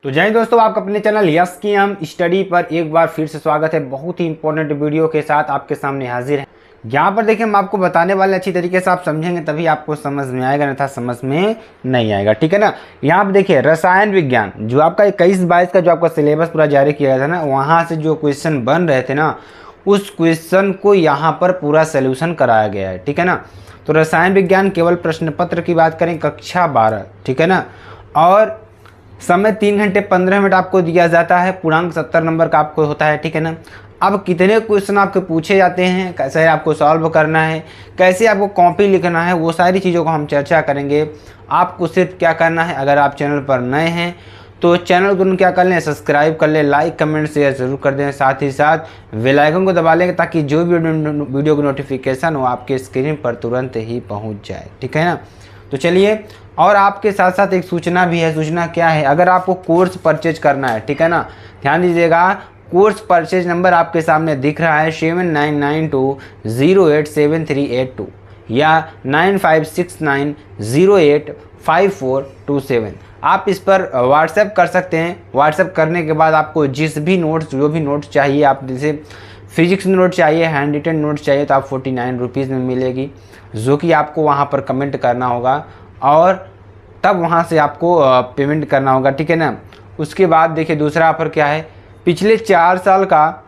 तो जय दोस्तों, आपका अपने चैनल यस की हम स्टडी पर एक बार फिर से स्वागत है। बहुत ही इंपॉर्टेंट वीडियो के साथ आपके सामने हाजिर है। यहाँ पर देखिए, हम आपको बताने वाले अच्छी तरीके से आप समझेंगे तभी आपको समझ में आएगा, नहीं समझ में नहीं आएगा। ठीक है ना। यहाँ पर देखिए, रसायन विज्ञान जो आपका 21-22 का जो आपका सिलेबस पूरा जारी किया गया था ना, वहाँ से जो क्वेश्चन बन रहे थे ना, उस क्वेश्चन को यहाँ पर पूरा सोल्यूशन कराया गया है। ठीक है ना। तो रसायन विज्ञान केवल प्रश्न पत्र की बात करें, कक्षा 12। ठीक है ना। और समय 3 घंटे 15 मिनट आपको दिया जाता है। पूर्णांक 70 नंबर का आपको होता है। ठीक है ना। अब कितने क्वेश्चन आपके पूछे जाते हैं, कैसे आपको सॉल्व करना है, कैसे आपको कॉपी लिखना है, वो सारी चीज़ों को हम चर्चा करेंगे। आपको सिर्फ क्या करना है, अगर आप चैनल पर नए हैं तो चैनल को क्या कर लें, सब्सक्राइब कर लें, लाइक कमेंट शेयर जरूर कर दें, साथ ही साथ बेल आइकन को दबा लेंगे ताकि जो भी वीडियो की नोटिफिकेशन हो आपके स्क्रीन पर तुरंत ही पहुँच जाए। ठीक है ना। तो चलिए, और आपके साथ साथ एक सूचना भी है। सूचना क्या है, अगर आपको कोर्स परचेज करना है, ठीक है ना, ध्यान दीजिएगा। कोर्स परचेज नंबर आपके सामने दिख रहा है 7992087382 या 9569085427। आप इस पर व्हाट्सएप कर सकते हैं। व्हाट्सएप करने के बाद आपको जिस भी नोट्स जो भी नोट्स चाहिए, आप जैसे फिजिक्स नोट चाहिए, हैंड रिटन नोट्स चाहिए, तो आप 49 रुपीज़ में मिलेगी, जो कि आपको वहाँ पर कमेंट करना होगा और तब वहाँ से आपको पेमेंट करना होगा। ठीक है ना। उसके बाद देखिए, दूसरा ऑफर क्या है, पिछले 4 साल का,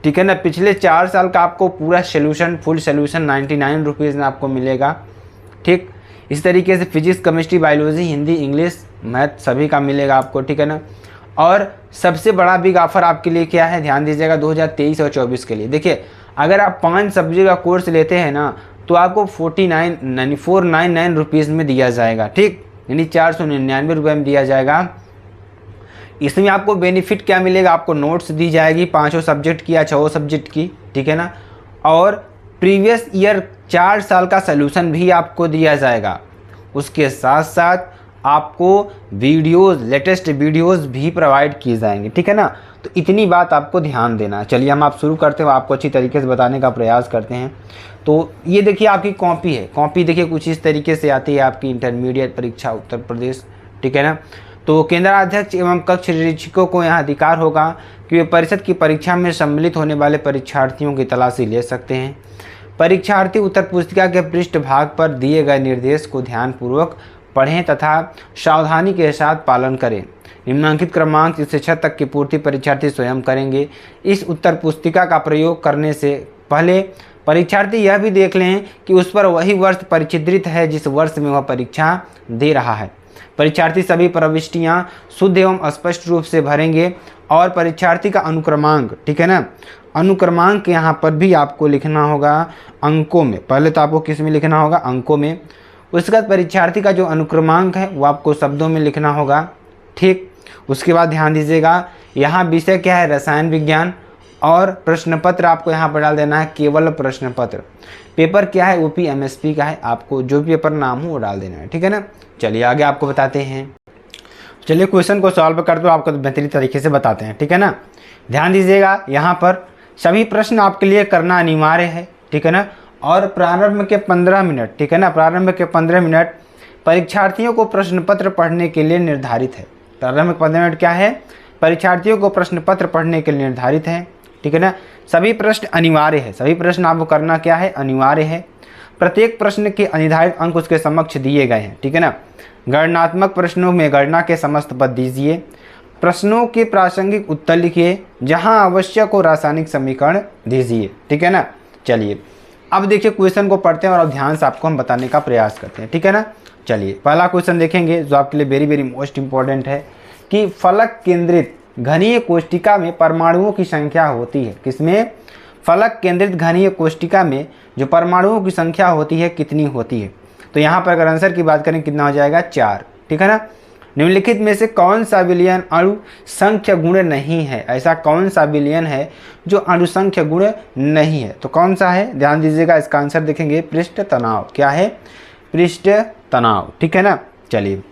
ठीक है ना, पिछले 4 साल का आपको पूरा सोल्यूशन, फुल सोल्यूशन 99 रुपीज़ में आपको मिलेगा। ठीक, इस तरीके से physics, chemistry, biology, Hindi, English, math सभी का मिलेगा आपको। ठीक है ना। और सबसे बड़ा बिग ऑफर आपके लिए क्या है, ध्यान दीजिएगा, 2023 और 24 के लिए। देखिए, अगर आप 5 सब्जेक्ट का कोर्स लेते हैं ना, तो आपको 499 रुपीज़ में दिया जाएगा। ठीक, यानी 499 रुपये में दिया जाएगा। इसमें आपको बेनिफिट क्या मिलेगा, आपको नोट्स दी जाएगी 5 सब्जेक्ट की या 6 सब्जेक्ट की। ठीक है ना। और प्रीवियस ईयर 4 साल का सलूशन भी आपको दिया जाएगा। उसके साथ साथ आपको वीडियोज़, लेटेस्ट वीडियोज़ भी प्रोवाइड किए जाएंगे। ठीक है ना। तो इतनी बात आपको ध्यान देना है। चलिए, हम आप शुरू करते हैं, आपको अच्छी तरीके से बताने का प्रयास करते हैं। तो ये देखिए, आपकी कॉपी है। कॉपी देखिए कुछ इस तरीके से आती है, आपकी इंटरमीडिएट परीक्षा उत्तर प्रदेश। ठीक है ना। तो केंद्राध्यक्ष एवं कक्ष निरीक्षकों को यहाँ अधिकार होगा कि वे परिषद की परीक्षा में सम्मिलित होने वाले परीक्षार्थियों की तलाशी ले सकते हैं। परीक्षार्थी उत्तर पुस्तिका के पृष्ठ भाग पर दिए गए निर्देश को ध्यानपूर्वक पढ़ें तथा सावधानी के साथ पालन करें। निम्नांकित क्रमांक से 6 तक की पूर्ति परीक्षार्थी स्वयं करेंगे। इस उत्तर पुस्तिका का प्रयोग करने से पहले परीक्षार्थी यह भी देख लें कि उस पर वही वर्ष परिचित्रित है जिस वर्ष में वह परीक्षा दे रहा है। परीक्षार्थी सभी प्रविष्टियां शुद्ध एवं स्पष्ट रूप से भरेंगे और परीक्षार्थी का अनुक्रमांक, ठीक है ना, अनुक्रमांक यहाँ पर भी आपको लिखना होगा अंकों में। पहले तो आपको किस में लिखना होगा, अंकों में। उसके बाद परीक्षार्थी का जो अनुक्रमांक है वो आपको शब्दों में लिखना होगा। ठीक, उसके बाद ध्यान दीजिएगा, यहाँ विषय क्या है, रसायन विज्ञान, और प्रश्न पत्र आपको यहाँ पर डाल देना है केवल प्रश्न पत्र। पेपर क्या है, यूपी एमएसपी का है, आपको जो पेपर नाम हो वो डाल देना है। ठीक है ना। चलिए आगे आपको बताते हैं। चलिए क्वेश्चन को सॉल्व कर दो, आपको बेहतरीन तरीके से बताते हैं। ठीक है ना। ध्यान दीजिएगा, यहाँ पर सभी प्रश्न आपके लिए करना अनिवार्य है। ठीक है ना। और प्रारंभ के 15 मिनट, ठीक है ना, प्रारंभ के 15 मिनट परीक्षार्थियों को प्रश्न पत्र पढ़ने के लिए निर्धारित है। प्रारंभ के 15 मिनट क्या है, परीक्षार्थियों को प्रश्न पत्र पढ़ने के लिए निर्धारित है। ठीक है ना। सभी प्रश्न अनिवार्य है, सभी प्रश्न आपको करना क्या है, अनिवार्य है। प्रत्येक प्रश्न के अनिर्धारित अंक उसके समक्ष दिए गए हैं। ठीक है ना। गणनात्मक प्रश्नों में गणना के समस्त पद दीजिए। प्रश्नों के प्रासंगिक उत्तर लिखिए, जहां आवश्यक हो रासायनिक समीकरण दीजिए। ठीक है ना। चलिए, अब देखिए क्वेश्चन को पढ़ते हैं और अब ध्यान से आपको हम बताने का प्रयास करते हैं। ठीक है ना। चलिए, पहला क्वेश्चन देखेंगे जो आपके लिए वेरी वेरी मोस्ट इंपॉर्टेंट है कि फलक केंद्रित घनीय कोष्टिका में परमाणुओं की संख्या होती है। किसमें, फलक केंद्रित घनीय कोष्टिका में जो परमाणुओं की संख्या होती है कितनी होती है। तो यहाँ पर अगर आंसर की बात करें कितना हो जाएगा, 4। ठीक है ना। निम्नलिखित में से कौन सा विलयन अणु संख्य गुण नहीं है, ऐसा कौन सा विलयन है जो अणु संख्य गुण नहीं है, तो कौन सा है, ध्यान दीजिएगा। इसका आंसर देखेंगे पृष्ठ तनाव। क्या है, पृष्ठ तनाव। ठीक है ना। चलिए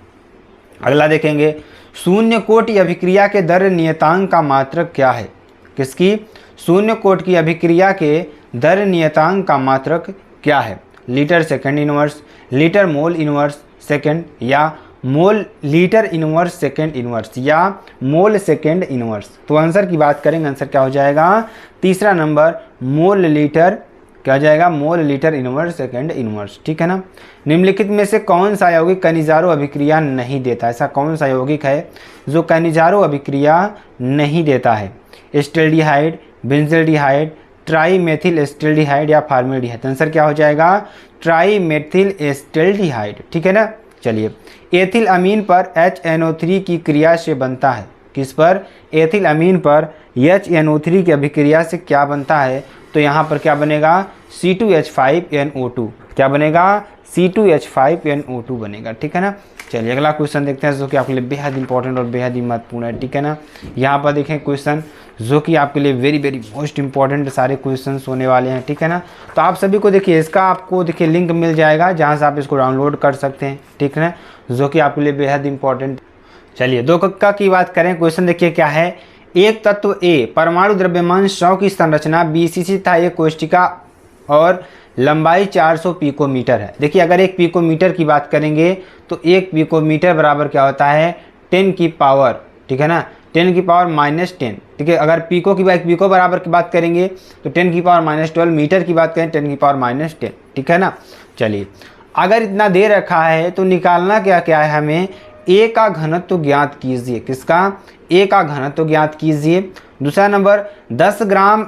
अगला देखेंगे, शून्य कोटि अभिक्रिया के दर नियतांक का मात्रक क्या है। किसकी, शून्य कोटि की अभिक्रिया के दर नियतांक का मात्रक क्या है। Litre second inverse, litre mole inverse second या mole litre inverse second inverse या मोल सेकेंड इनवर्स। तो आंसर की बात करेंगे, आंसर क्या हो जाएगा तीसरा नंबर मोल लीटर, क्या हो जाएगा मोल लीटर इनवर्स सेकेंड इनवर्स। ठीक है ना। निम्नलिखित में से कौन सा यौगिक कनिजारो अभिक्रिया नहीं देता, ऐसा कौन सा यौगिक है जो कनिजारो अभिक्रिया नहीं देता है? एस्टल्डिहाइड, बेंजल्डिहाइड, ट्राईमेथिल एस्टल्डिहाइड या फॉर्मेल्डिहाइड। आंसर क्या हो जाएगा ट्राईमेथिल एस्टल्डिहाइड। ठीक है ना। चलिए, एथिल अमीन पर HNO3 की क्रिया से बनता है, किस पर? एथिल अमीन पर HNO3 की अभिक्रिया से क्या बनता है? तो यहाँ पर क्या बनेगा C2H5NO2। क्या बनेगा C2H5NO2 बनेगा। ठीक है ना। चलिए अगला क्वेश्चन देखते हैं जो कि आपके लिए बेहद इंपॉर्टेंट और बेहद ही महत्वपूर्ण है। ठीक है ना। यहाँ पर देखें क्वेश्चन जो कि आपके लिए वेरी वेरी मोस्ट इंपॉर्टेंट सारे क्वेश्चंस होने वाले हैं। ठीक है ना। तो आप सभी को देखिए, इसका आपको देखिए लिंक मिल जाएगा जहाँ से आप इसको डाउनलोड कर सकते हैं। ठीक है ना, जो कि आपके लिए बेहद इंपॉर्टेंट। चलिए 2 कक्का की बात करें। क्वेश्चन देखिए क्या है, एक तत्व A परमाणु द्रव्यमान 100 की संरचना BCC था, एक कोष्टिका और लंबाई 400 पिकोमीटर है। देखिए अगर एक पिकोमीटर की बात करेंगे तो एक पिकोमीटर बराबर क्या होता है 10 की पावर, ठीक है ना, 10 की पावर -10। ठीक है, अगर पिको बराबर की बात करेंगे तो 10 की पावर -12, मीटर की बात करें 10 की पावर -10। ठीक है ना। चलिए अगर इतना दे रखा है तो निकालना क्या क्या है हमें, A का घनत्व ज्ञात कीजिए। किसका? A का घनत्व ज्ञात कीजिए। दूसरा नंबर 10 ग्राम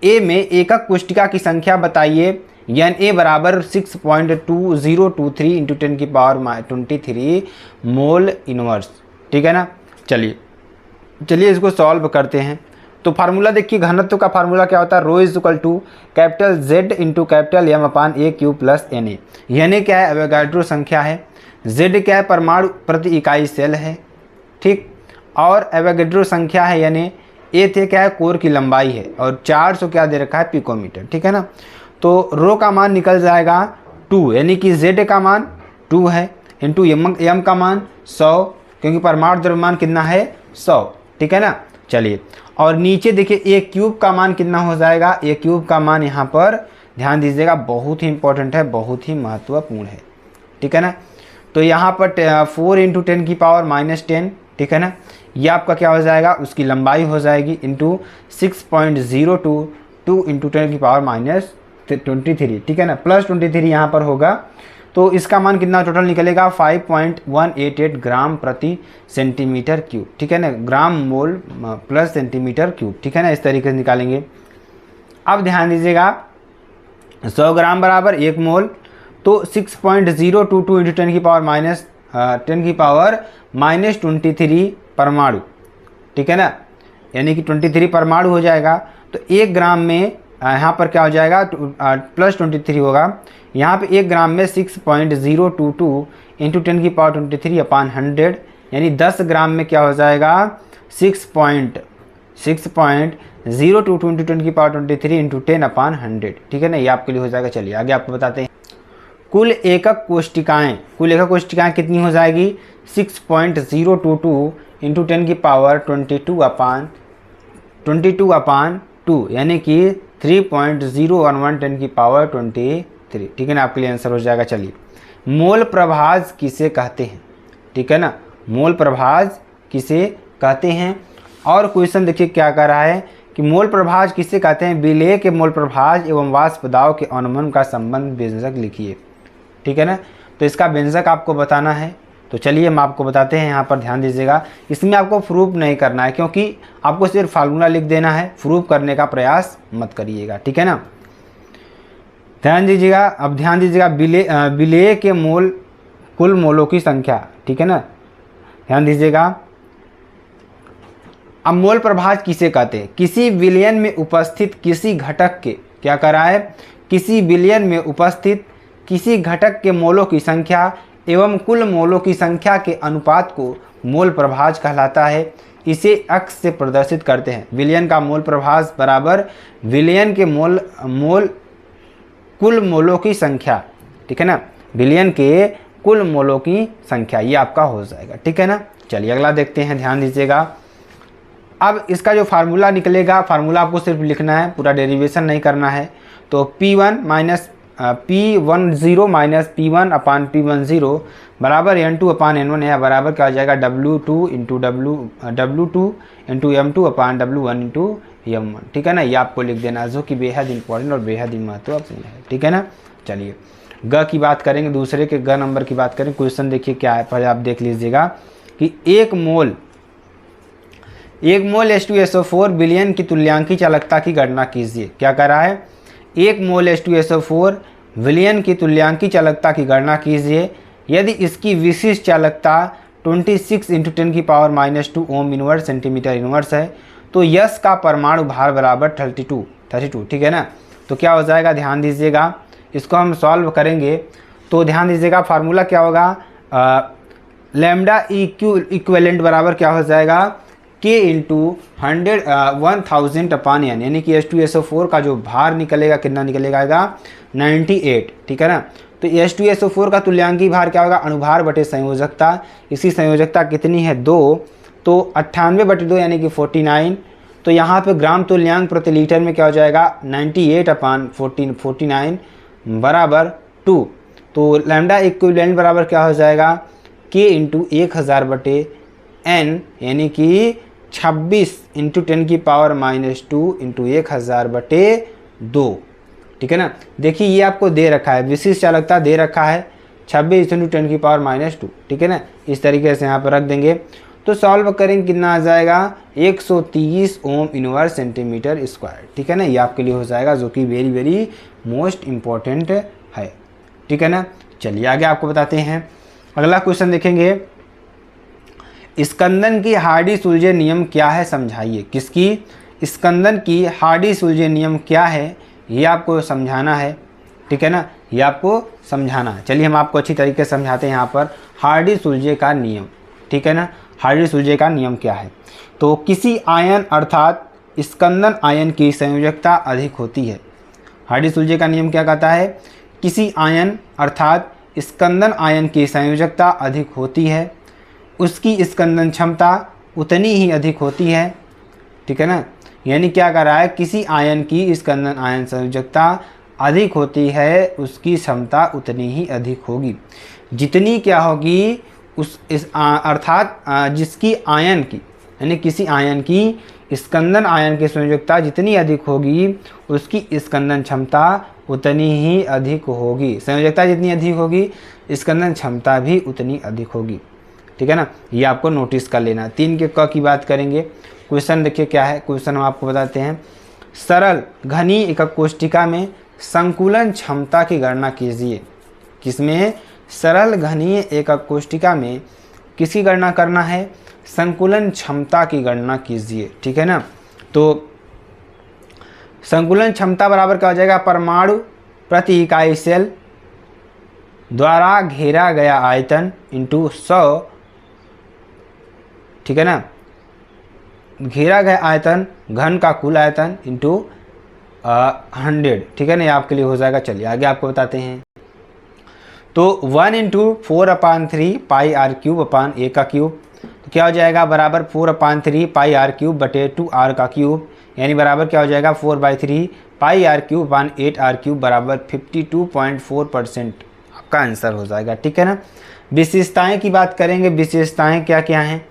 A में एकक कोष्टिका की संख्या बताइए। Na बराबर 6.2023 इंटू 10 की पावर 23 मोल इनवर्स। ठीक है ना। चलिए इसको सॉल्व करते हैं। तो फार्मूला देखिए, घनत्व का फार्मूला क्या होता है, rho is equal to capital Z into capital M upon A³ plus Na। Na क्या है? एवोगाड्रो संख्या है। Z क्या है? परमाणु प्रति इकाई सेल है। ठीक, और एवोगाड्रो संख्या है यानी A थे क्या है? कोर की लंबाई है, और 400 क्या दे रखा है? पिकोमीटर। ठीक है ना। तो रो का मान निकल जाएगा 2, यानी कि Z का मान 2 है, इंटू M का मान 100, क्योंकि परमाणु द्रव्यमान कितना है 100। ठीक है ना। चलिए, और नीचे देखिए A³ का मान कितना हो जाएगा, A³ का मान यहाँ पर ध्यान दीजिएगा बहुत ही इंपॉर्टेंट है, बहुत ही महत्वपूर्ण है। ठीक है ना। तो यहाँ पर 4 इंटू 10 की पावर -10। ठीक है ना। ये आपका क्या हो जाएगा, उसकी लंबाई हो जाएगी इंटू 6.022 इंटू 10 की पावर -23। ठीक है ना, प्लस 23 यहाँ पर होगा। तो इसका मान कितना टोटल निकलेगा 5.188 ग्राम प्रति सेंटीमीटर क्यूब। ठीक है ना, ग्राम मोल प्लस सेंटीमीटर क्यूब। ठीक है ना, इस तरीके से निकालेंगे। अब ध्यान दीजिएगा 100 ग्राम बराबर 1 मोल, तो 6.022 इंटू 10 की पावर -23 परमाणु। ठीक है ना, यानी कि 23 परमाणु हो जाएगा। तो 1 ग्राम में यहाँ पर क्या हो जाएगा प्लस 23 होगा। यहाँ पे 1 ग्राम में 6.022 इंटू 10 की पावर 23 अपान 100, यानी 10 ग्राम में क्या हो जाएगा 6.022 इंटू 10 की पावर 23 इंटू 10 अपान 100। ठीक है ना, ये आपके लिए हो जाएगा। चलिए आगे आपको बताते हैं। कुल एकक कोष्टिकाएँ कितनी हो जाएगी 6.022 इंटू 10 की पावर 22 अपान 2, यानी कि 3.011 10 की पावर 23। ठीक है ना, आपके लिए आंसर हो जाएगा। चलिए, मोल प्रभाज किसे कहते हैं? ठीक है ना, मोल प्रभाज किसे कहते हैं? और क्वेश्चन देखिए क्या कर रहा है कि मोल प्रभाज किसे कहते हैं, विलेय के मोल प्रभाज एवं वाष्प दाब के अनुमान का संबंध व्यंजक लिखिए। ठीक है ना, तो इसका व्यंजक आपको बताना है। तो चलिए हम आपको बताते हैं, यहाँ पर ध्यान दीजिएगा। इसमें आपको प्रूफ नहीं करना है, क्योंकि आपको सिर्फ फार्मूला लिख देना है, प्रूफ करने का प्रयास मत करिएगा। ठीक है ना, ध्यान दीजिएगा। अब ध्यान दीजिएगा, विलेय के मोल कुल मोलों की संख्या। ठीक है ना, ध्यान दीजिएगा। अब मोल प्रभाज किसे कहते हैं? किसी विलयन में उपस्थित किसी घटक के, क्या कर रहा है, किसी विलयन में उपस्थित किसी घटक के मोलों की संख्या एवं कुल मोलों की संख्या के अनुपात को मोल प्रभाज कहलाता है। इसे अक्ष से प्रदर्शित करते हैं। विलयन का मोल प्रभाज बराबर विलयन के कुल मोलों की संख्या। ठीक है ना, विलयन के कुल मोलों की संख्या, ये आपका हो जाएगा। ठीक है ना। चलिए अगला देखते हैं, ध्यान दीजिएगा। अब इसका जो फार्मूला निकलेगा, फार्मूला आपको सिर्फ लिखना है, पूरा डेरिवेशन नहीं करना है। तो P1 minus P10 minus P1 अपान P10 बराबर N2 अपान N1 है, बराबर क्या हो जाएगा W2 इंटू M2 अपान W1 इंटू M1, ठीक है ना। ये आपको लिख देना जो कि बेहद इंपॉर्टेंट और बेहद ही महत्वपूर्ण है, ठीक है ना। चलिए ग की बात करेंगे, दूसरे के ग नंबर की बात करें। क्वेश्चन देखिए क्या है, पहले आप देख लीजिएगा कि एक मोल H2SO4 विलयन की तुल्यांकी चालकता की गणना कीजिए। क्या कर रहा है, एक मोल H2SO4 विलयन की तुल्यांकी चालकता की गणना कीजिए यदि इसकी विशिष्ट चालकता 26 × 10⁻² ओम इनवर्स सेंटीमीटर इनवर्स है तो यश का परमाणु भार बराबर 32, ठीक है ना। तो क्या हो जाएगा, ध्यान दीजिएगा, इसको हम सॉल्व करेंगे तो ध्यान दीजिएगा फार्मूला क्या होगा, लैम्डा इक्विवेलेंट बराबर क्या हो जाएगा K इंटू 1000 अपान N, यानी कि H2SO4 का जो भार निकलेगा कितना निकलेगा 98, ठीक है ना। तो H2SO4 का तुल्यांकी भार क्या होगा, अणुभार बटे संयोजकता, इसकी संयोजकता कितनी है 2, तो 98/2 यानी कि 49। तो यहाँ पे ग्राम तुल्यांक प्रति लीटर में क्या हो जाएगा 98 अपान 49 बराबर 2। तो लैम्डा इक्विवेलेंट बराबर क्या हो जाएगा K इंटू 1000/N यानी कि 26 × 10⁻² इंटू 1000/2, ठीक है ना। देखिए ये आपको दे रखा है, विशिष्ट चालकता दे रखा है 26 × 10⁻², ठीक है ना। इस तरीके से यहाँ पर रख देंगे तो सॉल्व करेंगे कितना आ जाएगा 130 ओम इनवर्स सेंटीमीटर स्क्वायर, ठीक है ना। ये आपके लिए हो जाएगा जो कि वेरी वेरी मोस्ट इम्पॉर्टेंट है, ठीक है ना। चलिए आगे आपको बताते हैं, अगला क्वेश्चन देखेंगे, स्कंदन की हार्डी-सुलज़े नियम क्या है समझाइए। किसकी, स्कंदन की हार्डी-सुलज़े नियम क्या है ये आपको समझाना है, ठीक है ना, ये आपको समझाना है। चलिए हम आपको अच्छी तरीके से समझाते हैं यहाँ पर हार्डी-सुलज़े का नियम, ठीक है ना। हार्डी-सुलज़े का नियम क्या है, तो किसी आयन अर्थात स्कंदन आयन की संयोजकता अधिक होती है। हार्डी-सुलज़े का नियम क्या कहता है, किसी आयन अर्थात स्कंदन आयन की संयोजकता अधिक होती है, उसकी स्कंदन क्षमता उतनी ही अधिक होती है, ठीक है ना। यानी क्या कर रहा है, किसी आयन की स्कंदन आयन संयोजकता अधिक होती है, उसकी क्षमता उतनी ही अधिक होगी। जितनी क्या होगी अर्थात जिसकी आयन की यानी किसी आयन की स्कंदन आयन की संयोजकता जितनी अधिक होगी उसकी स्कंदन क्षमता उतनी ही अधिक होगी। संयोजकता जितनी अधिक होगी स्कंदन क्षमता भी उतनी अधिक होगी, ठीक है ना। ये आपको नोटिस कर लेना। 3 के क की बात करेंगे। क्वेश्चन देखिए क्या है, क्वेश्चन हम आपको बताते हैं, सरल घनी एकक कोष्ठिका में संकुलन क्षमता की गणना कीजिए। किसमें, सरल घनीय एकक कोष्ठिका में किसकी गणना करना है, संकुलन क्षमता की गणना कीजिए, ठीक है ना। तो संकुलन क्षमता बराबर क्या हो जाएगा, परमाणु प्रति इकाई सेल द्वारा घेरा गया आयतन इंटू 100, ठीक है ना, घेरा गया आयतन घन का कुल आयतन इंटू 100, ठीक है ना। ये आपके लिए हो जाएगा। चलिए आगे आपको बताते हैं, तो 1 × 4/3 πr³ अपान a का क्यूब, तो क्या हो जाएगा बराबर 4/3 πr³ बटे 2r का क्यूब, यानी बराबर क्या हो जाएगा 4/3 πr³ अपान 8r³ बराबर 52.4% आपका आंसर हो जाएगा, ठीक है ना। विशेषताएं की बात करेंगे, विशेषताएं क्या क्या हैं,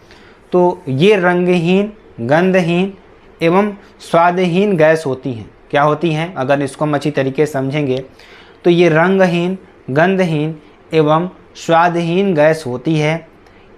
तो ये रंगहीन, गंधहीन एवं स्वादहीन गैस होती हैं। क्या होती हैं, अगर इसको हम अच्छी तरीके से समझेंगे तो ये रंगहीन, गंधहीन एवं स्वादहीन गैस होती है।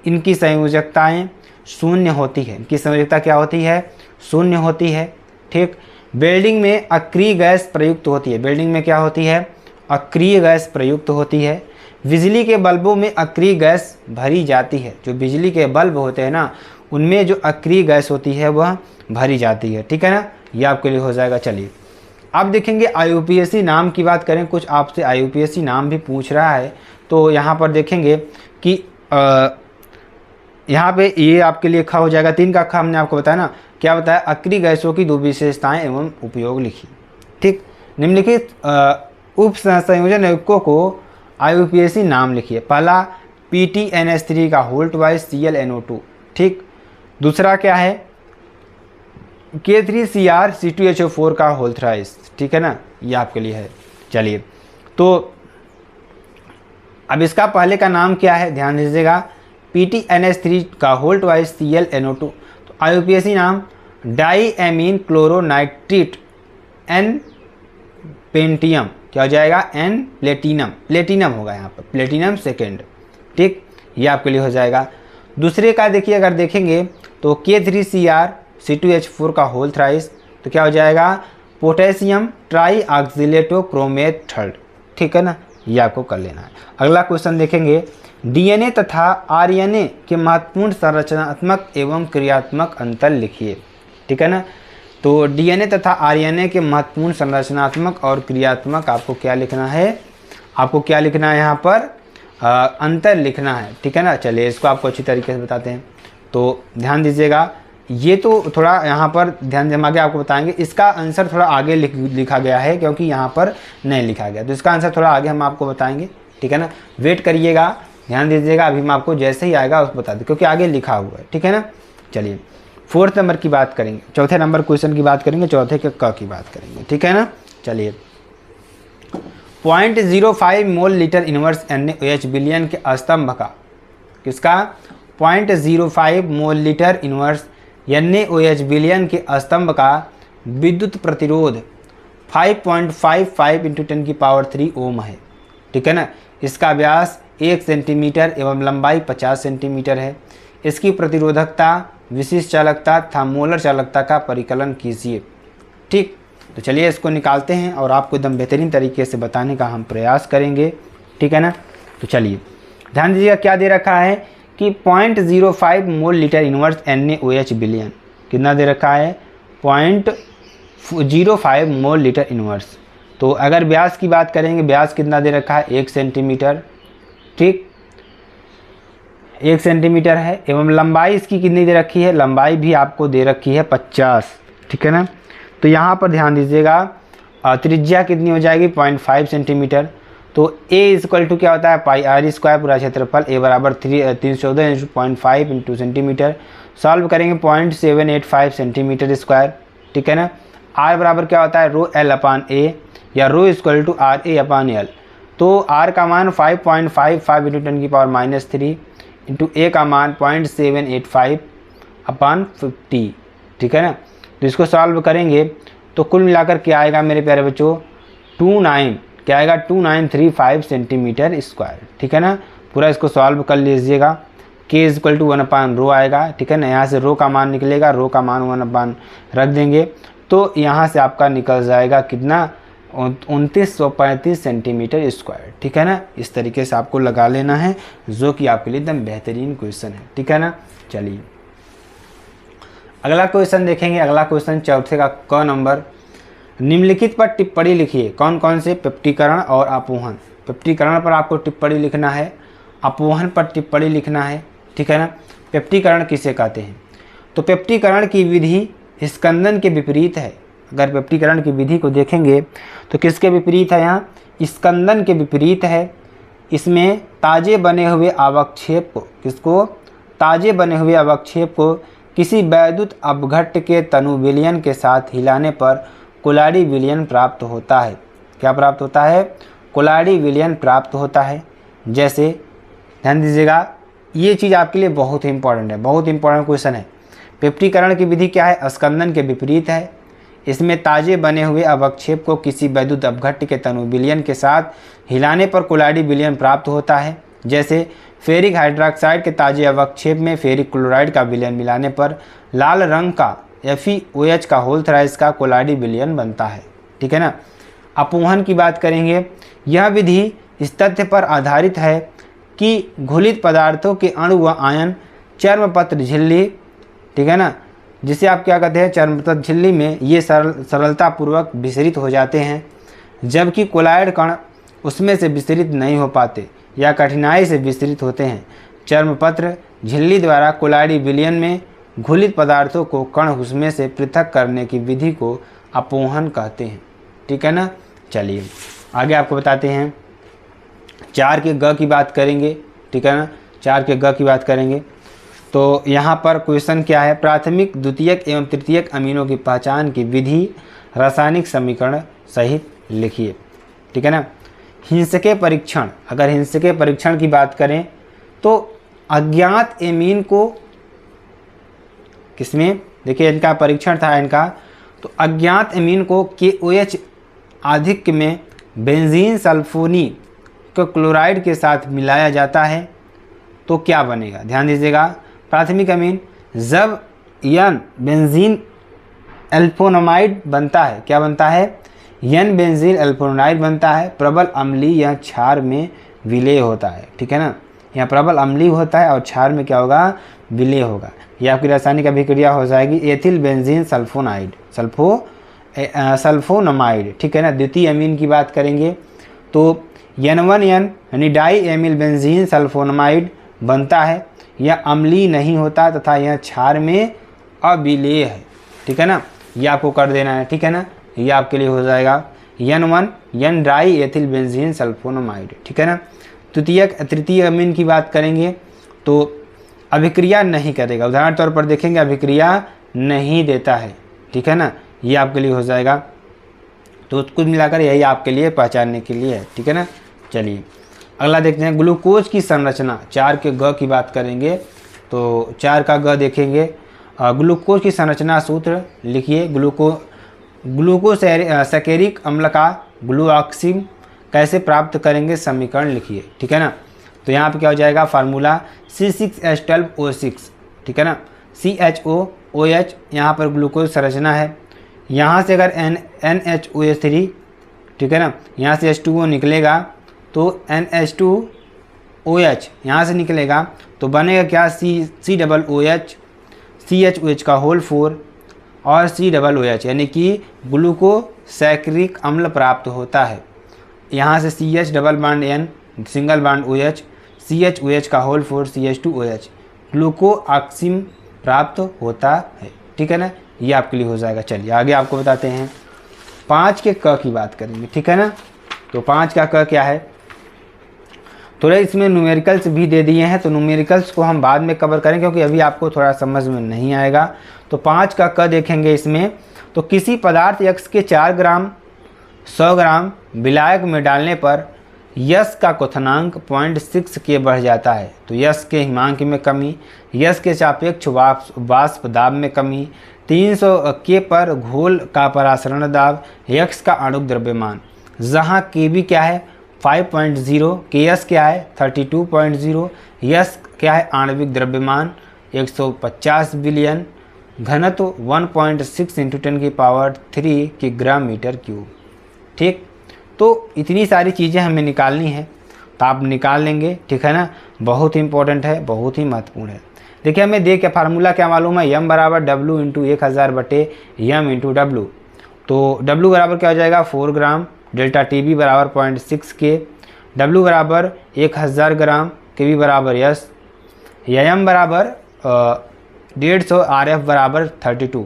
इनकी संयोजकताएं शून्य होती है, इनकी संयोजकता क्या होती है, शून्य होती है, ठीक। वेल्डिंग में अक्रिय गैस प्रयुक्त होती है, वेल्डिंग में क्या होती है, अक्रिय गैस प्रयुक्त होती है। बिजली के बल्बों में अक्रिय गैस भरी जाती है, जो बिजली के बल्ब होते हैं ना उनमें जो अक्रिय गैस होती है वह भरी जाती है, ठीक है ना। ये आपके लिए हो जाएगा। चलिए अब देखेंगे IUPAC नाम की बात करें, कुछ आपसे IUPAC नाम भी पूछ रहा है, तो यहाँ पर देखेंगे कि यहाँ पे ये आपके लिए ख हो जाएगा। 3 का ख हमने आपको बताया ना, क्या बताया, अक्रिय गैसों की 2 विशेषताएं एवं उपयोग लिखी, ठीक। निम्नलिखित उप संयोजन युग्मकों को IUPAC नाम लिखिए। पहला PTNS3 का होल्ट वाइज ClNO2, ठीक। दूसरा क्या है K3CrC2HO4 का होल थ्राइस, ठीक है ना, ये आपके लिए है। चलिए तो अब इसका पहले का नाम क्या है, ध्यान दीजिएगा, PTNS3 का होल्ट वाइज ClNO2। तो IUPAC नाम डाई एमीन क्लोरोनाइट्रेट एन पेंटियम, क्या हो जाएगा, एन प्लेटिनम, प्लेटिनम होगा यहाँ पर, प्लेटिनम सेकेंड, ठीक, ये आपके लिए हो जाएगा। दूसरे का देखिए, अगर देखेंगे तो K3CrC2H4 का होल थ्राइस, तो क्या हो जाएगा, पोटेशियम ट्राई ऑक्सीलेटो क्रोमेट थर्ड, ठीक है ना, ये आपको कर लेना है। अगला क्वेश्चन देखेंगे, DNA तथा RNA के महत्वपूर्ण संरचनात्मक एवं क्रियात्मक अंतर लिखिए, ठीक है ना। तो DNA तथा RNA के महत्वपूर्ण संरचनात्मक और क्रियात्मक आपको क्या लिखना है, आपको क्या लिखना है यहाँ पर, अंतर लिखना है, ठीक है ना। चलिए इसको आपको अच्छी तरीके से बताते हैं। तो ध्यान दीजिएगा, ये तो थोड़ा यहाँ पर ध्यान जमा के आपको बताएंगे, इसका आंसर थोड़ा आगे लिखा गया है क्योंकि यहाँ पर नहीं लिखा गया, तो इसका आंसर थोड़ा आगे हम आपको बताएंगे, ठीक है ना, वेट करिएगा, ध्यान दीजिएगा, अभी मैं आपको जैसे ही आएगा उसको बता दूँ क्योंकि आगे लिखा हुआ है, ठीक है ना। चलिए 4th नंबर की बात करेंगे, चौथे नंबर क्वेश्चन की बात करेंगे, चौथे के क की बात करेंगे, ठीक है ना। चलिए 0.05 मोल लीटर इनवर्स NaOH बिलियन के स्तंभ का, किसका, 0.05 मोल लीटर इनवर्स NaOH बिलियन के स्तंभ का विद्युत प्रतिरोध 5.55 × 10³ ओम है, ठीक है ना। इसका व्यास 1 सेंटीमीटर एवं लंबाई 50 सेंटीमीटर है। इसकी प्रतिरोधकता, विशिष्ट चालकता तथा मोलर चालकता का परिकलन कीजिए, ठीक। तो चलिए इसको निकालते हैं और आपको एकदम बेहतरीन तरीके से बताने का हम प्रयास करेंगे, ठीक है ना। तो चलिए ध्यान दीजिएगा, क्या दे रखा है कि 0.05 मोल लीटर इनवर्स NaOH बिलियन, कितना दे रखा है, 0.05 मोल लीटर इनवर्स। तो अगर व्यास की बात करेंगे, व्यास कितना दे रखा है, 1 सेंटीमीटर, ठीक, 1 सेंटीमीटर है, एवं लंबाई इसकी कितनी दे रखी है, लंबाई भी आपको दे रखी है 50, ठीक है ना। तो यहाँ पर ध्यान दीजिएगा, त्रिज्या कितनी हो जाएगी, 0.5 सेंटीमीटर। तो A = क्या होता है, πr² पूरा क्षेत्रफल, A बराबर 314 × 0.5 × सेंटीमीटर, सॉल्व करेंगे 0.785 सेंटीमीटर स्क्वायर, ठीक है ना। R बराबर क्या होता है, ρL/A या ρ = RA/L। तो R का मान 5.55 × 10⁻³ इंटू A का मान 0.785/50, ठीक है ना। तो इसको सॉल्व करेंगे तो कुल मिलाकर क्या आएगा मेरे प्यारे बच्चों, 2935 सेंटीमीटर स्क्वायर, ठीक है ना। पूरा इसको सॉल्व कर लीजिएगा। K = 1/ρ आएगा, ठीक है ना। यहाँ से ρ का मान निकलेगा, ρ का मान 1/ रख देंगे, तो यहाँ से आपका निकल जाएगा कितना, 2935 सेंटीमीटर स्क्वायर, ठीक है ना। इस तरीके से आपको लगा लेना है, जो कि आपके लिए एकदम बेहतरीन क्वेश्चन है, ठीक है ना। चलिए अगला क्वेश्चन देखेंगे। अगला क्वेश्चन चौथे का क नंबर, निम्नलिखित पर टिप्पणी लिखिए। कौन कौन से, पेप्टीकरण और अपोहन। पेप्टीकरण पर आपको टिप्पणी लिखना है, अपोहन पर टिप्पणी लिखना है, ठीक है ना। पेप्टीकरण किसे कहते हैं, तो पेप्टीकरण की विधि स्कंदन के विपरीत है। अगर पेप्टीकरण की विधि को देखेंगे तो किसके विपरीत है, यहाँ स्कंदन के विपरीत है। इसमें ताजे बने हुए अवक्षेप को, किसको, ताजे बने हुए अवक्षेप को किसी वैद्युत अपघट्ट के तनु विलयन के साथ हिलाने पर कोलाडी विलयन प्राप्त होता है। क्या प्राप्त होता है, कोलाडी विलयन प्राप्त होता है। जैसे ध्यान दीजिएगा, ये चीज़ आपके लिए बहुत ही इंपॉर्टेंट है, बहुत इंपॉर्टेंट क्वेश्चन है। पेप्टीकरण की विधि क्या है, स्कंदन के विपरीत है। इसमें ताजे बने हुए अवक्षेप को किसी वैद्युत अपघट्ट के तनु विलयन के साथ हिलाने पर कोलाडी विलयन प्राप्त होता है। जैसे फेरिक हाइड्रोक्साइड के ताजे अवक्षेप में फेरिक क्लोराइड का विलयन मिलाने पर लाल रंग का FeOH का होल थ्राइस का कोलाडी विलयन बनता है, ठीक है ना। अपोहन की बात करेंगे, यह विधि इस तथ्य पर आधारित है कि घुलित पदार्थों के अणु व आयन चर्मपत्र झिल्ली, ठीक है ना, जिसे आप क्या कहते हैं, चर्मपत्र झिल्ली में ये सरलतापूर्वक विसरित हो जाते हैं, जबकि कोलाइड कण उसमें से विसरित नहीं हो पाते या कठिनाई से विसरित होते हैं। चर्मपत्र झिल्ली द्वारा कोलाडी विलयन में घुलित पदार्थों को कण उसमें से पृथक करने की विधि को अपोहन कहते हैं, ठीक है ना। चलिए आगे आपको बताते हैं, 4 के ग की बात करेंगे, ठीक है ना। 4 के ग की बात करेंगे तो यहाँ पर क्वेश्चन क्या है, प्राथमिक, द्वितीयक एवं तृतीयक अमीनों की पहचान की विधि रासायनिक समीकरण सहित लिखिए, ठीक है ना। हिंसके परीक्षण, अगर हिंसके परीक्षण की बात करें तो अज्ञात एमीन को किसमें, देखिए इनका परीक्षण था इनका, तो अज्ञात एमीन को KOH आधिक्य में बेंजीन सल्फोनी को क्लोराइड के साथ मिलाया जाता है तो क्या बनेगा, ध्यान दीजिएगा। प्राथमिक अमीन जब यन बेंजीन एल्फोनामाइड बनता है, क्या बनता है, यन बेंजीन एल्फोनामाइड बनता है, प्रबल अम्लीय या क्षार में विलय होता है, ठीक है ना। यहाँ प्रबल अम्लीय होता है और क्षार में क्या होगा, विलय होगा। ये आपकी रासायनिक अभिक्रिया हो जाएगी एथिल बेंजीन सल्फोनाइड, सल्फोनामाइड, ठीक है ना। द्वितीय अमीन की बात करेंगे तो N1N यानी डाई एमिल बेंजीन सल्फोनामाइड बनता है, यह अम्लीय नहीं होता तथा यह क्षार में अविलेय है, ठीक है ना। ये आपको कर देना है, ठीक है ना। ये आपके लिए हो जाएगा N1N die ethyl benzene sulphonamide, ठीक है ना। तृतीय अमीन की बात करेंगे तो अभिक्रिया नहीं करेगा, उदाहरण तौर पर देखेंगे अभिक्रिया नहीं देता है, ठीक है ना। ये आपके लिए हो जाएगा। तो कुल मिलाकर यही आपके लिए पहचानने के लिए है, ठीक है ना। चलिए अगला देखते हैं ग्लूकोज की संरचना। 4 के ग की बात करेंगे तो 4 का ग देखेंगे। ग्लूकोज की संरचना सूत्र लिखिए। ग्लूकोसैकेरिक अम्ल का ग्लूऑक्सिम कैसे प्राप्त करेंगे, समीकरण लिखिए, ठीक है ना। तो यहाँ पे क्या हो जाएगा, फार्मूला C6H12O6, ठीक है ना। CHOOH यहाँ पर ग्लूकोज संरचना है। यहाँ से अगर NHOH3, ठीक है ना, यहाँ से H2O निकलेगा तो NH2OH यहाँ से निकलेगा तो बनेगा क्या, COOH, CHOH का होल 4 और COOH यानी कि ग्लूकोसैकेरिक अम्ल प्राप्त होता है। यहाँ से CH double bond N single bond OH, CHOH का होल 4 CH2OH ग्लूकोऑक्सिम प्राप्त होता है, ठीक है ना। ये आपके लिए हो जाएगा। चलिए आगे आपको बताते हैं 5 के क की बात करेंगे, ठीक है ना। तो 5 का क क्या है, थोड़ा इसमें न्यूमेरिकल्स भी दे दिए हैं तो न्यूमेरिकल्स को हम बाद में कवर करें क्योंकि अभी आपको थोड़ा समझ में नहीं आएगा। तो 5 का क देखेंगे इसमें तो किसी पदार्थ X के 4 ग्राम 100 ग्राम विलायक में डालने पर यश का क्वथनांक 0.6 के बढ़ जाता है। तो यश के हिमांक में कमी, यश के सापेक्ष वाष्प दाब में कमी, 300 के पर घोल का परासरण दाब, यक्स का आणुक द्रव्यमान, जहाँ Kb क्या है 5.0, Ks क्या है 32.0, यश क्या है आणविक द्रव्यमान 150 बिलियन, घनत्व 1.6 × 10⁻³ के ग्राम मीटर क्यूब, ठीक। तो इतनी सारी चीज़ें हमें निकालनी है तो आप निकाल लेंगे, ठीक है ना। बहुत ही इंपॉर्टेंट है, बहुत ही महत्वपूर्ण है। देखिए हमें दे क्या फार्मूला क्या मालूम है, M बराबर W × 1000 बटे M × W। तो W बराबर क्या हो जाएगा 4 ग्राम, डेल्टा TB बराबर 0.6 के, W बराबर 1000 ग्राम, KB बराबर यस, M बराबर 150, RF बराबर 32,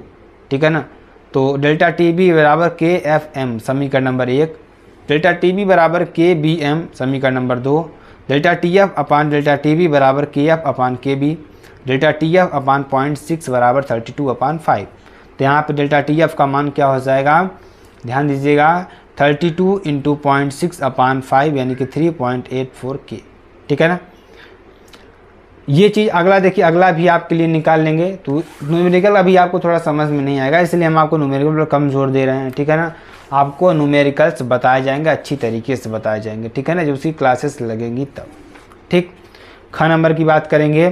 ठीक है ना। तो डेल्टा TB बराबर KFM समीकरण नंबर 1, डेल्टा TB बराबर KBM समीकरण नंबर 2, डेल्टा TF अपान डेल्टा TB बराबर KF अपान KB, डेल्टा TF अपान 0.6 बराबर 32/5। तो यहाँ पे डेल्टा TF का मान क्या हो जाएगा, ध्यान दीजिएगा 32 × 0.6/5 यानी कि 3.84 के, ठीक है ना। ये चीज़ अगला देखिए, अगला भी आपके लिए निकाल लेंगे। तो न्यूमेरिकल अभी आपको थोड़ा समझ में नहीं आएगा इसलिए हम आपको न्यूमेरिकल पर कम जोर दे रहे हैं, ठीक है ना। आपको न्यूमेरिकल्स बताए जाएंगे, अच्छी तरीके से बताए जाएंगे, ठीक है ना, जब उसकी क्लासेस लगेंगी तब, ठीक। ख नंबर की बात करेंगे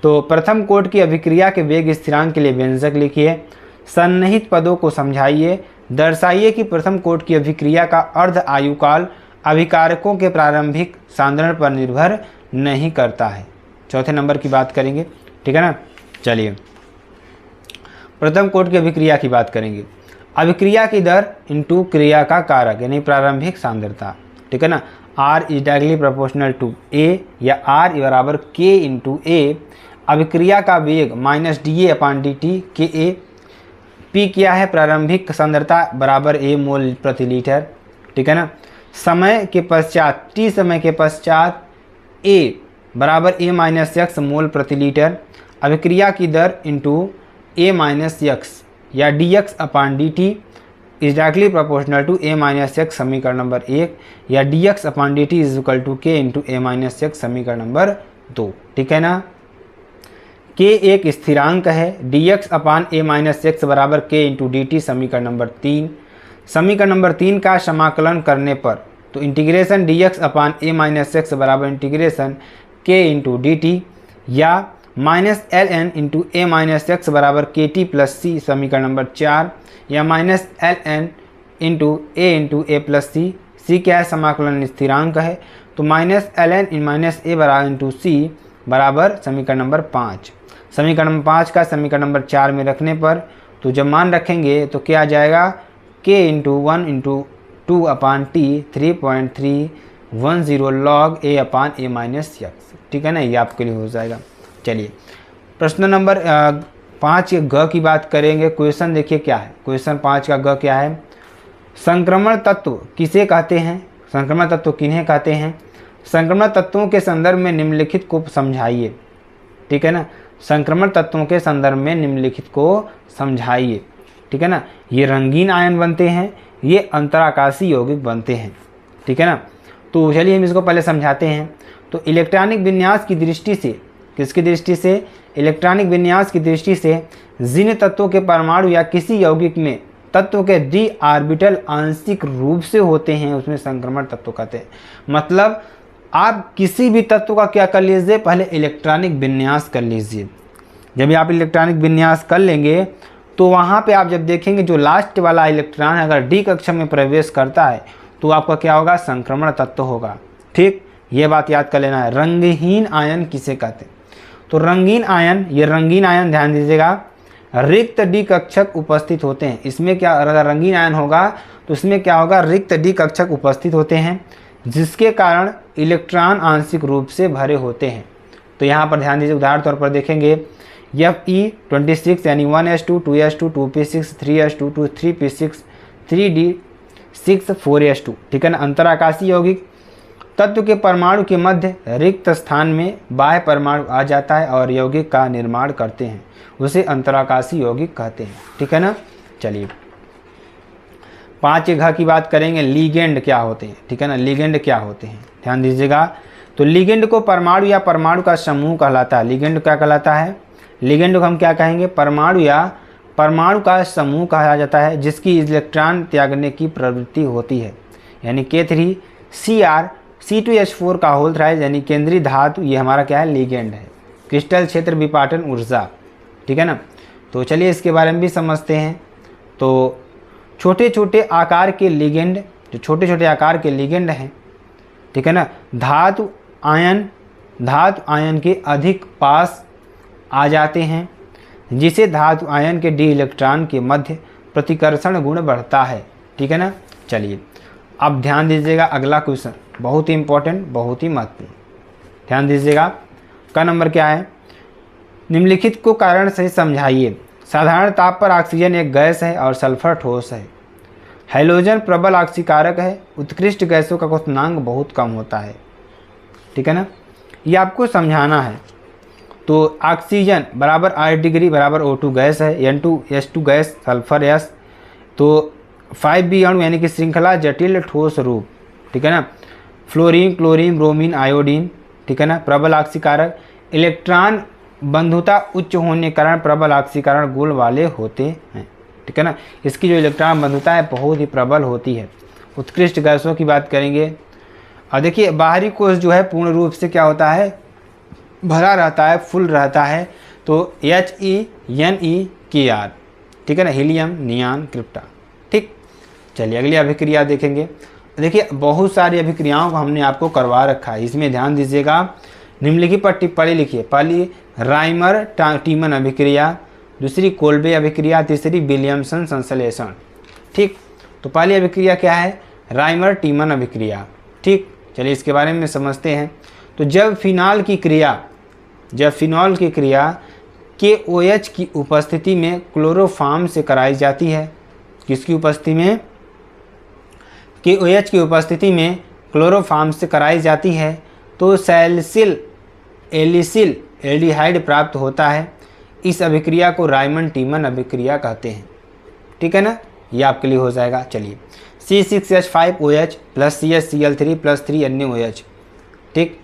तो प्रथम कोट की अभिक्रिया के वेग स्थिरांक के लिए व्यंजक लिखिए, सन्निहित पदों को समझाइए, दर्शाइए कि प्रथम कोट की अभिक्रिया का अर्ध आयुकाल अभिकारकों के प्रारंभिक सांद्रण पर निर्भर नहीं करता है। चौथे नंबर की बात करेंगे, ठीक है ना। चलिए प्रथम कोट की अभिक्रिया की बात करेंगे। अभिक्रिया की दर इंटू क्रिया का कारक यानी प्रारंभिक सांद्रता, ठीक है ना। R is directly proportional to A या R बराबर K × A। अभिक्रिया का वेग -dA/dt KA। P क्या है, प्रारंभिक सांद्रता बराबर A मोल प्रति लीटर, ठीक है ना। समय के पश्चात T समय के पश्चात A बराबर A-x मोल प्रति लीटर। अभिक्रिया की दर इंटू A-x या dx/dt। Is directly proportional to a minus x समीकरण नंबर 1, या dx upon dt is equal to k into a minus x समीकरण नंबर 2। ठीक है ना। k एक स्थिरांक है, dx upon a minus x बराबर k इंटू dt समीकरण नंबर 3। समीकरण नंबर 3 का समाकलन करने पर तो integration dx upon a minus x बराबर इंटीग्रेशन k इंटू dt, या minus ln into a minus x बराबर kt प्लस सी समीकरण नंबर 4, या minus ln into a plus C. C क्या है? समाकलन स्थिरांक है, तो माइनस ln इन माइनस a बराबर इंटू सी बराबर समीकरण नंबर 5। समीकरण नंबर 5 का समीकरण नंबर 4 में रखने पर तो जब मान रखेंगे तो क्या आ जाएगा? k into 1 into 2 upon T 3.310 log a upon a minus x. ठीक है ना, ये आपके लिए हो जाएगा। चलिए प्रश्न नंबर 5 ग की बात करेंगे। क्वेश्चन देखिए क्या है। क्वेश्चन 5 का ग क्या है? संक्रमण तत्व किसे कहते हैं? संक्रमण तत्व किन्हें कहते हैं? संक्रमण तत्वों के संदर्भ में निम्नलिखित को समझाइए। ठीक है ना, संक्रमण तत्वों के संदर्भ में निम्नलिखित को समझाइए। ठीक है ना, ये रंगीन आयन बनते हैं, ये अंतराकाशीय यौगिक बनते हैं। ठीक है ना, तो चलिए हम इसको पहले समझाते हैं। तो इलेक्ट्रॉनिक विन्यास की दृष्टि से, किसकी दृष्टि से? इलेक्ट्रॉनिक विन्यास की दृष्टि से जिन तत्वों के परमाणु या किसी यौगिक में तत्व के डी ऑर्बिटल आंशिक रूप से होते हैं उसमें संक्रमण तत्व कहते हैं। मतलब आप किसी भी तत्व का क्या कर लीजिए? पहले इलेक्ट्रॉनिक विन्यास कर लीजिए। जब आप इलेक्ट्रॉनिक विन्यास कर लेंगे तो वहाँ पे आप जब देखेंगे जो लास्ट वाला इलेक्ट्रॉन अगर डी कक्षा में प्रवेश करता है तो आपका क्या होगा? संक्रमण तत्व होगा। ठीक, ये बात याद कर लेना है। रंगहीन आयन किसे कहते हैं? तो रंगीन आयन, ये रंगीन आयन ध्यान दीजिएगा, रिक्त डी कक्षक उपस्थित होते हैं। इसमें क्या, अगर रंगीन आयन होगा तो इसमें क्या होगा? रिक्त डी कक्षक उपस्थित होते हैं जिसके कारण इलेक्ट्रॉन आंशिक रूप से भरे होते हैं। तो यहाँ पर ध्यान दीजिए, उदाहरण तौर पर देखेंगे Fe26 यानी 1s2 2s2 2p6 3s2 3p6 3d6 4s2। ठीक है ना, अंतराकाशीय यौगिक तत्व के परमाणु के मध्य रिक्त स्थान में बाह्य परमाणु आ जाता है और यौगिक का निर्माण करते हैं, उसे अंतराकाशीय यौगिक कहते हैं। ठीक है ना। चलिए 5 घ की बात करेंगे। लिगेंड क्या होते हैं? ठीक है ना, लिगेंड क्या होते हैं ध्यान दीजिएगा। तो लिगेंड को परमाणु या परमाणु का समूह कहलाता है। लिगेंड क्या कहलाता है? लिगेंड को हम क्या कहेंगे? परमाणु या परमाणु का समूह कहा जाता है जिसकी इलेक्ट्रॉन त्यागने की प्रवृत्ति होती है। यानी K3Cr C2H4 का होल थ्राइज यानी केंद्रीय धातु, ये हमारा क्या है? लिगेंड है। क्रिस्टल क्षेत्र विपाटन ऊर्जा। ठीक है ना, तो चलिए इसके बारे में भी समझते हैं। तो छोटे छोटे आकार के लिगेंड, जो छोटे छोटे आकार के लिगेंड हैं, ठीक है ना, धातु आयन के अधिक पास आ जाते हैं जिसे धातु आयन के डी इलेक्ट्रॉन के मध्य प्रतिकर्षण गुण बढ़ता है। ठीक है ना। चलिए अब ध्यान दीजिएगा, अगला क्वेश्चन बहुत ही इंपॉर्टेंट, बहुत ही महत्वपूर्ण, ध्यान दीजिएगा। का नंबर क्या है? निम्नलिखित को कारण से समझाइए। साधारण ताप पर ऑक्सीजन एक गैस है और सल्फर ठोस है। हैलोजन प्रबल ऑक्सीकारक है। उत्कृष्ट गैसों का क्वथनांक बहुत कम होता है। ठीक है ना, ये आपको समझाना है। तो ऑक्सीजन बराबर 8 डिग्री बराबर O2 गैस है, N2S2 गैस, सल्फर S, तो 5B अणु यानी कि श्रृंखला जटिल ठोस रूप। ठीक है ना, फ्लोरीन क्लोरीन ब्रोमीन आयोडीन। ठीक है ना, प्रबल ऑक्सीकारक, इलेक्ट्रॉन बंधुता उच्च होने के कारण प्रबल ऑक्सीकरण गुण वाले होते हैं। ठीक है ना, इसकी जो इलेक्ट्रॉन बंधुता है बहुत ही प्रबल होती है। उत्कृष्ट गैसों की बात करेंगे और देखिए बाहरी कोश जो है पूर्ण रूप से क्या होता है? भरा रहता है, फुल रहता है। तो HENEKR। ठीक है ना, हीलियम नियान क्रिप्टा। ठीक, चलिए अगली अभिक्रिया देखेंगे। देखिए बहुत सारी अभिक्रियाओं को हमने आपको करवा रखा है, इसमें ध्यान दीजिएगा। निम्नलिखित पर टिप्पणी लिखिए। पहली राइमर टीमन अभिक्रिया, दूसरी कोल्बे अभिक्रिया, तीसरी विलियमसन संश्लेषण। ठीक, तो पहली अभिक्रिया क्या है? राइमर टीमन अभिक्रिया। ठीक, चलिए इसके बारे में समझते हैं। तो जब फिनॉल की क्रिया KOH की उपस्थिति में क्लोरोफॉर्म से कराई जाती है, किसकी उपस्थिति में? KOH की उपस्थिति में क्लोरोफॉर्म से कराई जाती है तो सैलिसिल एलिसिल एल्डिहाइड प्राप्त होता है। इस अभिक्रिया को राइमन टीमन अभिक्रिया कहते हैं। ठीक है ना, ये आपके लिए हो जाएगा। चलिए C6H5OH plus CHCl3 plus 3NaOH, ठीक।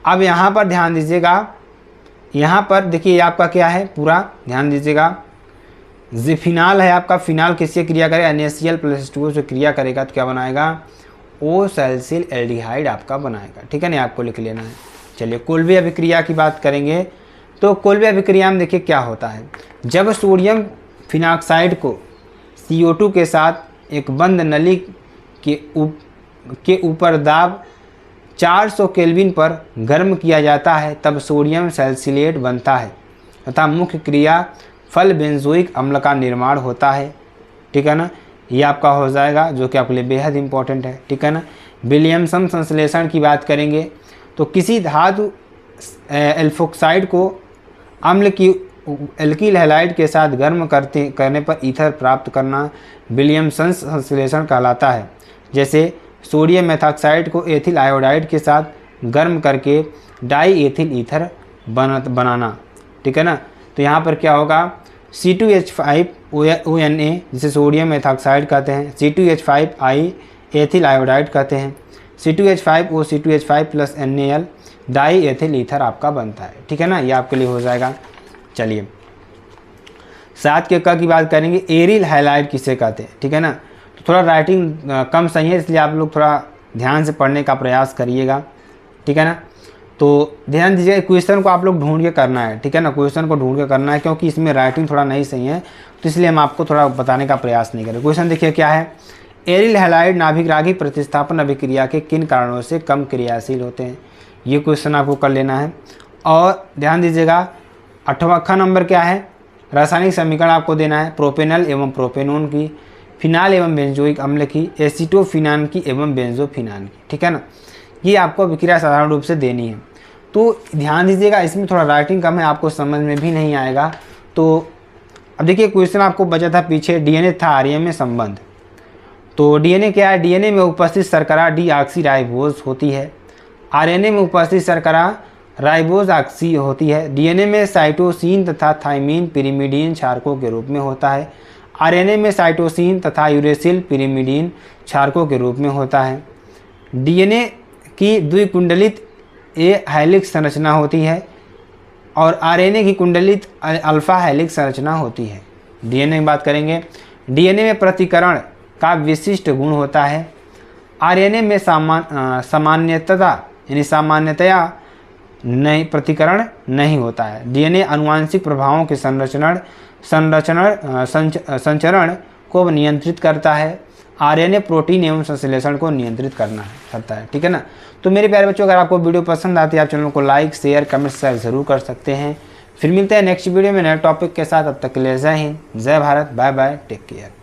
अब यहाँ पर ध्यान दीजिएगा, यहाँ पर देखिए आपका क्या है, पूरा ध्यान दीजिएगा, जो फिनाल है आपका, फिनाल किससे क्रिया करेगा, NaCl प्लस H2O से क्रिया करेगा तो क्या बनाएगा, ओ सैलिसिल एल्डिहाइड आपका बनाएगा, ठीक है ना, आपको लिख लेना है। चलिए कोल्बे अभिक्रिया की बात करेंगे तो कोल्बे अभिक्रिया में देखिए क्या होता है, जब सोडियम फिनॉक्साइड को CO2 के साथ एक बंद नली के ऊपर दाब 400 केल्विन पर गर्म किया जाता है तब सोडियम सैलिसिलेट बनता है तथा मुख्य क्रिया फल बेंजोइक अम्ल का निर्माण होता है, ठीक है ना। ये आपका हो जाएगा जो कि आपके लिए बेहद इंपॉर्टेंट है, ठीक है ना। विलियमसन संश्लेषण की बात करेंगे तो किसी धातु एल्फोक्साइड को अम्ल की एल्किल हैलाइड के साथ गर्म करने पर ईथर प्राप्त करना विलियमसन संश्लेषण कहलाता है। जैसे सोडियम मेथॉक्साइड को एथिल आयोडाइड के साथ गर्म करके डाई एथिल ईथर बनाना, ठीक है ना। तो यहाँ पर क्या होगा, C2H5ONa जिसे सोडियम मेथॉक्साइड कहते हैं, C2H5I एथिल आयोडाइड कहते हैं, C2H5O C2H5 plus NaL die ethyl ether आपका बनता है, ठीक है ना। ये आपके लिए हो जाएगा। चलिए 7 के क की बात करेंगे, एरिल हैलाइड किसे कहते हैं, ठीक है ना। तो थोड़ा राइटिंग कम सही है इसलिए आप लोग थोड़ा ध्यान से पढ़ने का प्रयास करिएगा, ठीक है ना। तो ध्यान दीजिए क्वेश्चन को आप लोग ढूंढ के करना है, ठीक है ना, क्वेश्चन को ढूंढ के करना है क्योंकि इसमें राइटिंग थोड़ा नहीं सही है तो इसलिए हम आपको थोड़ा बताने का प्रयास नहीं करें। क्वेश्चन देखिए क्या है, एरिल हैलाइड नाभिक प्रतिस्थापन अभिक्रिया के किन कारणों से कम क्रियाशील होते हैं, ये क्वेश्चन आपको कर लेना है। और ध्यान दीजिएगा 8वां नंबर क्या है, रासायनिक समीकरण आपको देना है प्रोपेनल एवं प्रोपेनोन की, फिनाल एवं बेंजोइक अम्ल की, एसीटोफिनान की एवं बेंजोफिनान की, ठीक है ना। ये आपको अभिक्रिया साधारण रूप से देनी है। तो ध्यान दीजिएगा इसमें थोड़ा राइटिंग कम है, आपको समझ में भी नहीं आएगा। तो अब देखिए क्वेश्चन आपको बचा था पीछे, डीएनए तथा आरएनए में संबंध। तो डीएनए क्या है, डीएनए में उपस्थित शर्करा डीऑक्सीराइबोज होती है, आरएनए में उपस्थित शर्करा राइबोज ऑक्सी होती है। डीएनए में साइटोसिन तथा थाइमिन पिरिमिडीन क्षारकों के रूप में होता है, आरएनए में साइटोसिन तथा यूरेसिल पिरिमिडीन क्षारकों के रूप में होता है। डीएनए की द्विकुंडलित ए हेलिक्स संरचना होती है और आरएनए की कुंडलित अल्फा हेलिक्स संरचना होती है। डीएनए की बात करेंगे, डीएनए में प्रतिकरण का विशिष्ट गुण होता है, आरएनए में सामान्यतया नहीं प्रतिकरण नहीं होता है। डीएनए आनुवांशिक प्रभावों के संचरण को नियंत्रित करता है, आरएनए प्रोटीन एवं संश्लेषण को नियंत्रित करता है, ठीक है ना। तो मेरे प्यारे बच्चों अगर आपको वीडियो पसंद आती है आप चैनल को लाइक शेयर कमेंट शेयर जरूर कर सकते हैं। फिर मिलते हैं नेक्स्ट वीडियो में नए टॉपिक के साथ, अब तक के लिए जय हिंद जय Bharat, bye bye, take care.